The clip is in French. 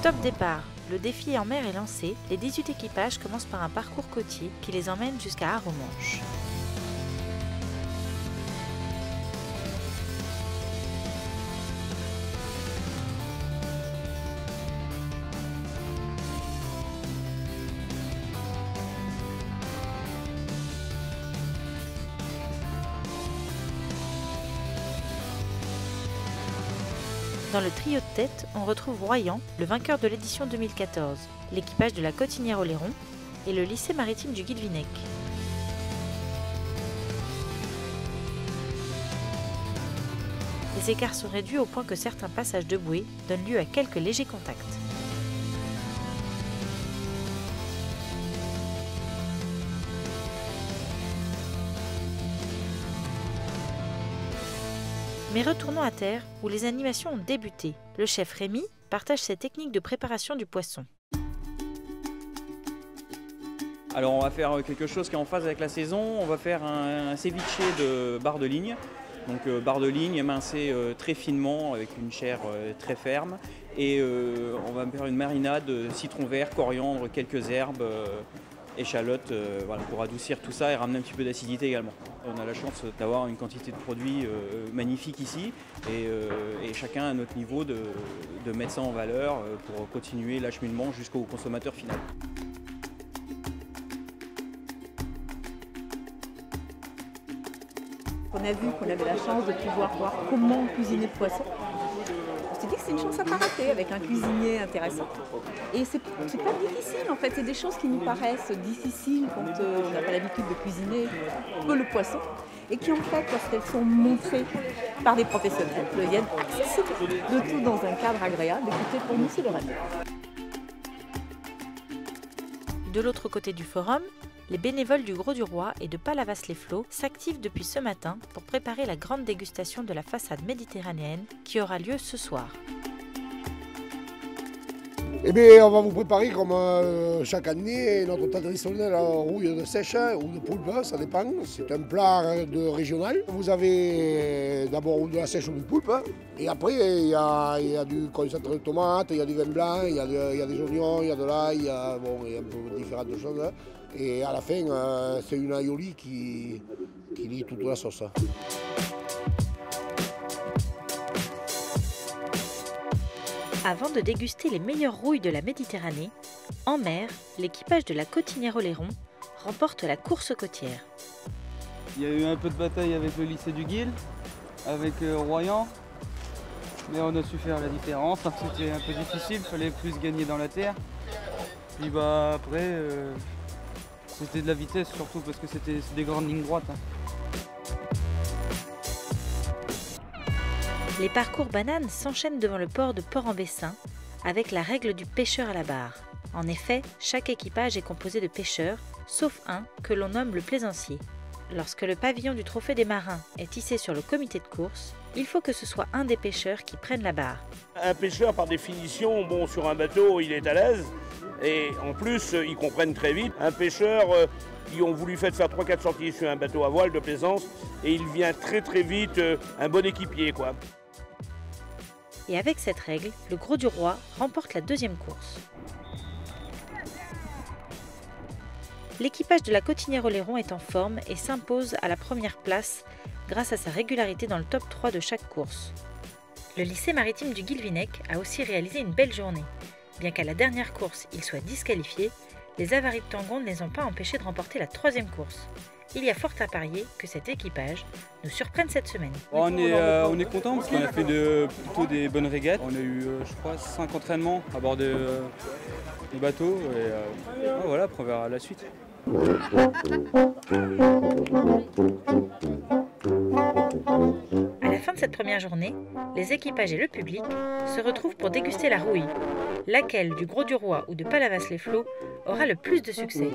Top départ, le défi en mer est lancé. Les 18 équipages commencent par un parcours côtier qui les emmène jusqu'à Arromanches. Dans le trio de tête, on retrouve Royan, le vainqueur de l'édition 2014, l'équipage de la Cotinière-Oléron et le lycée maritime du Guilvinec. Les écarts sont réduits au point que certains passages de bouée donnent lieu à quelques légers contacts. Mais retournons à terre, où les animations ont débuté. Le chef Rémi partage ses techniques de préparation du poisson. Alors on va faire quelque chose qui est en phase avec la saison. On va faire un ceviche de barre de ligne. Donc barre de ligne émincée très finement avec une chair très ferme. Et on va faire une marinade citron vert, coriandre, quelques herbes, échalotes, voilà, pour adoucir tout ça et ramener un petit peu d'acidité également. On a la chance d'avoir une quantité de produits magnifique ici et chacun à notre niveau de mettre ça en valeur pour continuer l'acheminement jusqu'au consommateur final. On a vu qu'on avait la chance de pouvoir voir comment cuisiner le poisson. On s'est dit que c'est une chance à ne pas rater avec un cuisinier intéressant. Et c'est pas difficile en fait, c'est des choses qui nous paraissent difficiles quand on n'a pas l'habitude de cuisiner peu le poisson. Et qui en fait, lorsqu'elles sont montrées par des professionnels, deviennent accessibles. Le tout dans un cadre agréable. Écoutez, pour nous, c'est le rêve. De l'autre côté du forum, les bénévoles du Gros du Roi et de Palavas-les-Flots s'activent depuis ce matin pour préparer la grande dégustation de la façade méditerranéenne qui aura lieu ce soir. Eh bien, on va vous préparer comme chaque année notre plat traditionnel à rouille de sèche ou de poulpe, ça dépend. C'est un plat régional. Vous avez d'abord de la sèche ou du poulpe. Et après, il y a du concentré de tomate, il y a du vin blanc, il y a des oignons, il y a de l'ail, il y a un peu différentes choses. Et à la fin, c'est une aioli qui lie toute la sauce. Avant de déguster les meilleures rouilles de la Méditerranée, en mer, l'équipage de la Cotinière-Oléron remporte la course côtière. Il y a eu un peu de bataille avec le lycée du Guil, avec Royan, mais on a su faire la différence. C'était un peu difficile, il fallait plus gagner dans la terre. Puis après, c'était de la vitesse surtout parce que c'était des grandes lignes droites. Les parcours bananes s'enchaînent devant le port de Port-en-Bessin avec la règle du pêcheur à la barre. En effet, chaque équipage est composé de pêcheurs, sauf un que l'on nomme le plaisancier. Lorsque le pavillon du Trophée des Marins est hissé sur le comité de course, il faut que ce soit un des pêcheurs qui prenne la barre. Un pêcheur, par définition, sur un bateau, il est à l'aise. Et en plus, ils comprennent très vite. Un pêcheur, ils ont voulu faire 3-4 sorties sur un bateau à voile de plaisance et il vient très vite un bon équipier, quoi. Et avec cette règle, le Gros du Roi remporte la deuxième course. L'équipage de la Cotinière-Oléron est en forme et s'impose à la première place grâce à sa régularité dans le top 3 de chaque course. Le lycée maritime du Guilvinec a aussi réalisé une belle journée. Bien qu'à la dernière course, ils soient disqualifiés, les avaries de Tangon ne les ont pas empêchés de remporter la troisième course. Il y a fort à parier que cet équipage nous surprenne cette semaine. On est content parce qu'on a fait plutôt des bonnes régates. On a eu, je crois, 5 entraînements à bord de bateau. Et voilà, après on verra la suite. À la fin de cette première journée, les équipages et le public se retrouvent pour déguster la rouille. Laquelle du Gros du Roi ou de Palavas-les-Flots aura le plus de succès?